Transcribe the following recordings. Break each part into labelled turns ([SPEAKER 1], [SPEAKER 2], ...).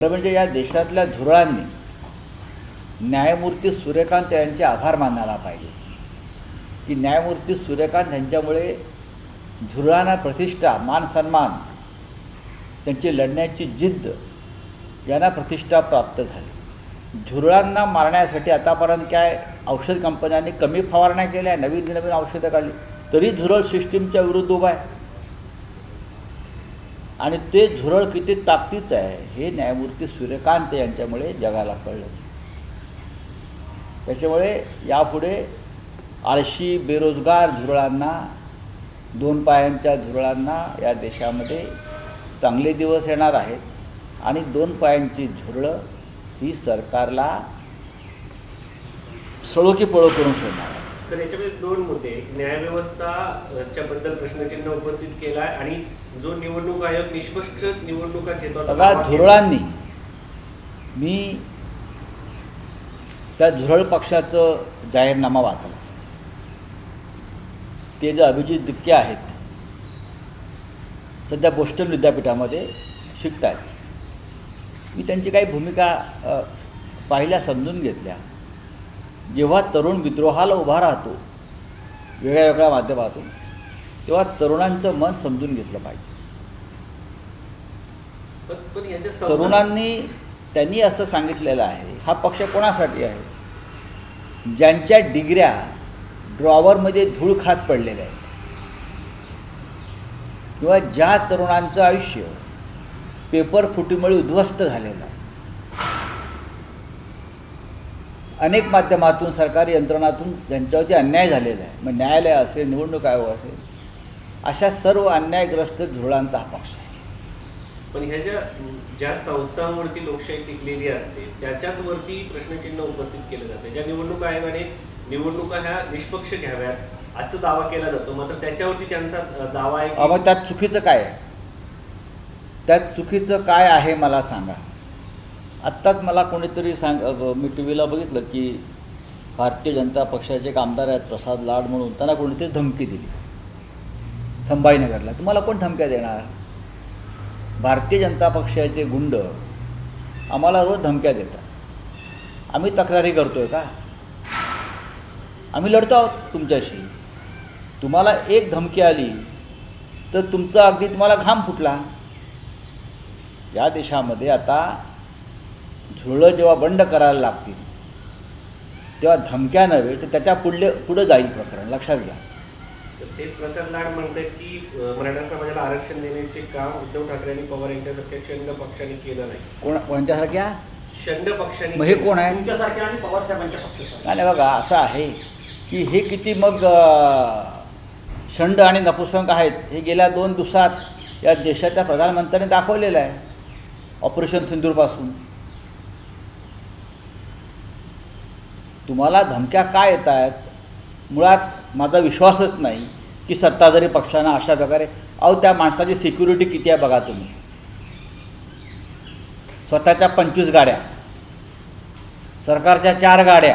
[SPEAKER 1] म्हणजे या देशातल्या झुरळांनी न्यायमूर्ती सूर्यकांत यांचे आभार मानायला पाहिजे की न्यायमूर्ती सूर्यकांत यांच्यामुळे झुरळांना प्रतिष्ठा, मान सन्मान, त्यांची लढण्याची जिद्द यांना प्रतिष्ठा प्राप्त झाली। झुरळांना मारण्यासाठी आतापर्यंत काय औषध कंपन्यांनी कमी फवारण्या केल्या, नवीन नवीन औषधं काढली, तरी झुरळ सिस्टीमच्या विरुद्ध उभा आहे आणि ते झुरळ किती ताकदीचं आहे हे न्यायमूर्ती सूर्यकांत यांच्यामुळे जगाला कळलं। त्याच्यामुळे यापुढे आळशी बेरोजगार झुरळांना, दोन पायांच्या झुरळांना या देशामध्ये चांगले दिवस येणार आहेत आणि दोन पायांची झुरळं ही सरकारला सळो की पळो करून सोडणार आहे।
[SPEAKER 2] तर याच्यामध्ये दोन मुद्दे, न्यायव्यवस्थाच्या बद्दल प्रश्नचिन्ह उपस्थित केला आणि जो निवडणूक आयोग निष्पक्ष निवडणुका घेतो
[SPEAKER 1] बघा, झुरळांनी, मी त्या झुरळ पक्षाचं जाहीरनामा वाचला। ते जे अभिजित दिक्के आहेत सध्या बोस्टन विद्यापीठामध्ये शिकत आहेत, मी त्यांची काही भूमिका पाहिल्या, समजून घेतल्या। जेव्हा तरुण विद्रोहाला उभा राहतो वेगळ्या वेगळ्या माध्यमातून, तेव्हा तरुणांचं मन समजून घेतलं पाहिजे। तरुणांनी, त्यांनी असं सांगितलेलं आहे, हा पक्ष कोणासाठी आहे? ज्यांच्या डिग्र्या ड्रॉवरमध्ये धूळ खात पडलेल्या आहेत किंवा ज्या तरुणांचं आयुष्य पेपर फुटीमुळे उद्ध्वस्त झालेलं आहे, अनेक माध्यमातून, सरकारी यंत्रणातून ज्यांच्यावरती अन्याय झालेला आहे, मग न्यायालय असेल, निवडणूक आयोग असेल, अशा सर्व अन्यायग्रस्त झुरळांचा हा पक्ष आहे।
[SPEAKER 2] पण ह्या ज्या संस्थांवरती लोकशाही टिकलेली असते त्याच्यावरती प्रश्नचिन्ह उपस्थित केलं जाते। ज्या निवडणूक आयोगाने निवडणुका ह्या निष्पक्ष घ्याव्यात असं दावा केला जातो, मात्र त्याच्यावरती त्यांचा दावा आहे।
[SPEAKER 1] मग त्यात चुकीचं काय आहे? त्यात चुकीचं काय आहे मला सांगा। आत्ताच मला कोणीतरी मी टी व्हीला बघितलं की भारतीय जनता पक्षाचे एक आमदार आहेत प्रसाद लाड म्हणून, त्यांना कोणीतरी धमकी दिली संभाजीनगरला। तुम्हाला कोण धमक्या देणार? भारतीय जनता पक्षाचे गुंड आम्हाला रोज धमक्या देतात, आम्ही तक्रारी करतोय का? आम्ही लढतो आहोत तुमच्याशी। तुम्हाला एक धमकी आली तर तुमचा अगदी तुम्हाला घाम फुटला। या देशामध्ये आता झुरळं जेव्हा बंड करायला लागतील तेव्हा धमक्या नव्हे तर त्याच्या पुढे जाईल प्रकरण, लक्षात घ्या।
[SPEAKER 2] तेच प्रसाद लाड म्हणतात की मराठा समाजाला आरक्षण देण्याचे काम उद्धव ठाकरे आणि पवार यांच्यासारख्या शंड पक्षाने केलं नाही।
[SPEAKER 1] कोणत्यासारख्या
[SPEAKER 2] शंड पक्षाने?
[SPEAKER 1] मग हे कोण आहे?
[SPEAKER 2] तुमच्यासारख्या आणि पवार साहेबांच्या पक्षाच्या।
[SPEAKER 1] नाही बघा, असं आहे की हे किती मग शंड आणि नपुसंक आहेत हे गेल्या 2 दिवसात या देशाच्या प्रधानमंत्र्यांनी दाखवलेलं आहे, ऑपरेशन सिंदूरपासून। तुम्हाला धमक्या काय येत आहेत? मुळात माझा विश्वासच नाही की सत्ताधारी पक्षांना अशा प्रकारे, अहो त्या माणसाची सिक्युरिटी किती आहे बघा तुम्ही। स्वतःच्या 25 गाड्या, सरकारच्या 4 गाड्या,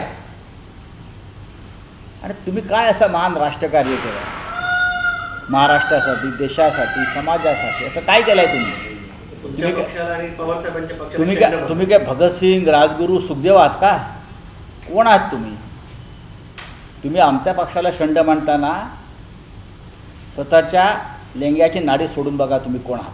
[SPEAKER 1] आणि तुम्ही काय असं महान राष्ट्रकार्य केलं महाराष्ट्रासाठी, देशासाठी, समाजासाठी? असं काय केलंय तुम्ही काय भगतसिंग, राजगुरू, सुखदेव आहात का? कोण आहात तुम्ही? तुम्ही आमच्या पक्षाला शंड म्हणताना स्वतःच्या लेंग्याची नाडी सोडून बघा तुम्ही कोण आहात।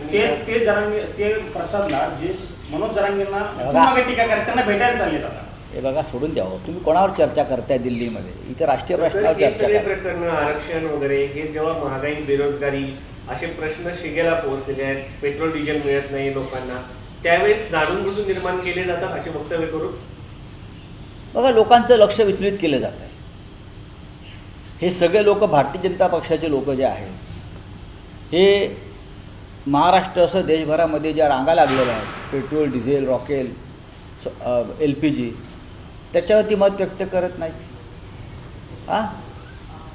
[SPEAKER 3] ते प्रसाद लाड जे मनोज जरांगेंना टीका करत त्यांना भेटायला चालले जातात,
[SPEAKER 1] हे बघा, सोडून द्यावं। तुम्ही कोणावर चर्चा करताय दिल्लीमध्ये? इथे राष्ट्रीय प्रश्नावर चर्चा करा।
[SPEAKER 2] प्रकरण, आरक्षण वगैरे हे जेव्हा महागाई, बेरोजगारी असे प्रश्न शिगेला पोहोचलेले आहेत, पेट्रोल डिझेल मिळत नाही लोकांना, त्यावेळेस जाणून बुजून निर्माण केले जातात असे वक्तव्य करून
[SPEAKER 1] बघा, लोकांचं लक्ष विचलित केलं जात आहे। हे सगळे लोक, भारतीय जनता पक्षाचे लोक जे आहेत, हे महाराष्ट्र असं देशभरामध्ये ज्या रांगा लागलेल्या आहेत, पेट्रोल, डिझेल, रॉकेल, LPG, त्याच्यावरती मत व्यक्त करत नाही।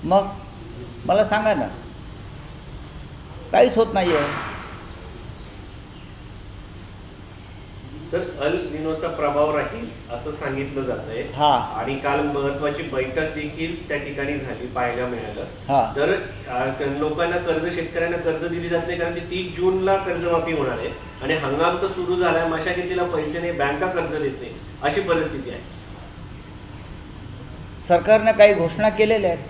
[SPEAKER 1] मग मला सांगा ना, काहीच होत नाही आहे।
[SPEAKER 2] तर अल निनोचा प्रभाव राहील असं सांगितलं जातंय.
[SPEAKER 1] हा.
[SPEAKER 2] आणि काल महत्वाची बैठक देखील त्या ठिकाणी झाली, पाहायला
[SPEAKER 1] हा.
[SPEAKER 2] मिळालं. तर लोकांना कर्ज, शेतकऱ्यांना कर्ज दिली जात नाही, कारण ती 30 जूनला कर्जमाफी होणार आहे आणि हंगाम तर सुरू झालाय, मशागतीला पैसे नाही, बँका कर्ज देत नाही, अशी परिस्थिती आहे.
[SPEAKER 1] सरकारने काही घोषणा केलेल्या आहेत.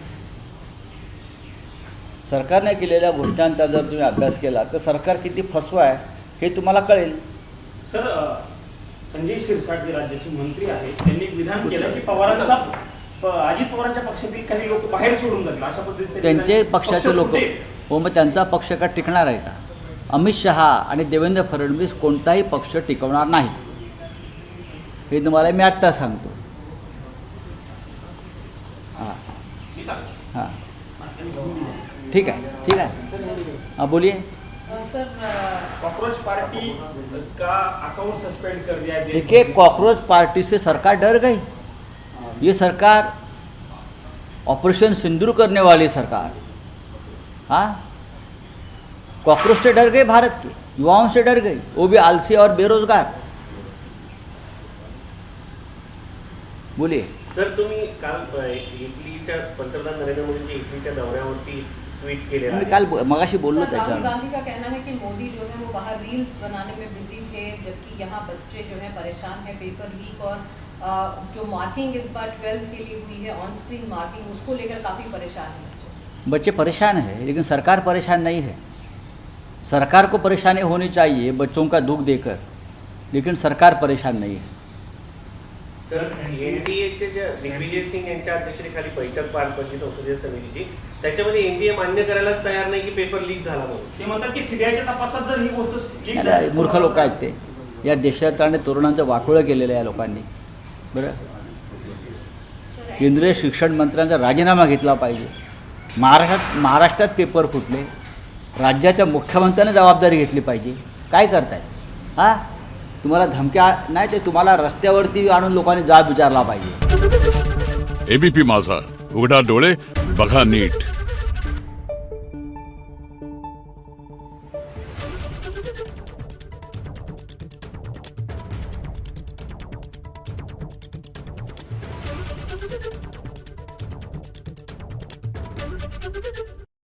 [SPEAKER 1] सरकारने केलेल्या घोषणांचा जर तुम्ही अभ्यास केला तर सरकार किती फसवा आहे हे तुम्हाला कळेल.
[SPEAKER 3] सर, संजय शिरसाट जे राज्याचे मंत्री आहेत त्यांनी विधान केलं की पवारांचा अजित पवारांच्या पक्षातील काही लोक बाहेर सोडून जातील, अशा पद्धतीने
[SPEAKER 1] त्यांचे पक्षाचे लोक
[SPEAKER 3] फुटेल.
[SPEAKER 1] हो, मग त्यांचा पक्ष का टिकणार आहे का? अमित शहा आणि देवेंद्र फडणवीस कोणताही पक्ष टिकवणार नाही, हे तुम्हाला मी आत्ता सांगतो. हां हां, ठीक आहे, ठीक आहे. हाँ बोलिए.
[SPEAKER 4] सर,
[SPEAKER 3] कॉकरोच पार्टी का अकाउंट सस्पेंड कर दिया है.
[SPEAKER 1] देखिए, कॉकरोच पार्टी से सरकार डर गई. ये सरकार ऑपरेशन सिंदूर करने वाली सरकार, हाँ, कॉकरोच से डर गए, भारत के युवाओं से डर गई, वो भी आलसी और बेरोजगार. बोलिए.
[SPEAKER 2] सर, तुम्ही काल इटलीच्या पंतप्रधान नरेंद्र मोदींच्या इटलीच्या दौऱ्यावरती ट्विट केलेलं
[SPEAKER 1] मी
[SPEAKER 2] आहे.
[SPEAKER 1] काल मगाशी बोललो
[SPEAKER 4] सर, राहुल
[SPEAKER 1] त्याच्यावर.
[SPEAKER 4] गांधी का कहना है कि मोदी जो है वो बाहर रील्स बनाने में बिजी थे, जबकि यहाँ बच्चे जो है परेशान है. पेपर लीक और जो मार्किंग इस बार 12th के लिए हुई है, ऑन स्क्रीन मार्किंग, उसको लेकर काफी परेशान है.
[SPEAKER 1] बच्चे परेशान हैं, लेकिन सरकार परेशान नहीं है. सरकार को परेशानी होनी चाहिए बच्चों का दुख देकर, लेकिन सरकार परेशान नहीं है.
[SPEAKER 2] तर एनडीएचे जे दिग्विजय सिंग यांच्या अध्यक्षतेखाली बैठक पार पडली संसदीय समितीची, त्याच्यामध्ये एनडीए मान्य करायलाच तयार नाही की पेपर लीक झाला म्हणून.
[SPEAKER 3] ते म्हणतात की सीबीआयच्या तपासात जर ही गोष्ट leak
[SPEAKER 1] अरे,
[SPEAKER 3] झाली-
[SPEAKER 1] मूर्ख लोक आहेत ते. या देशात आणि तरुणांचं वाटोळं केलेलं आहे या लोकांनी. बरं, केंद्रीय शिक्षण मंत्र्यांचा राजीनामा घेतला पाहिजे. महाराष्ट्रात पेपर फुटले, राज्याच्या मुख्यमंत्र्यांनी जबाबदारी घेतली पाहिजे. काय करताय? हां, तुम्हाला धमक्या नाही, ते तुम्हाला रस्त्यावरती आणून लोकांनी जाब विचारला पाहिजे.
[SPEAKER 5] एबीपी माझा, उघडा डोळे बघा नीट.
[SPEAKER 6] Thank you.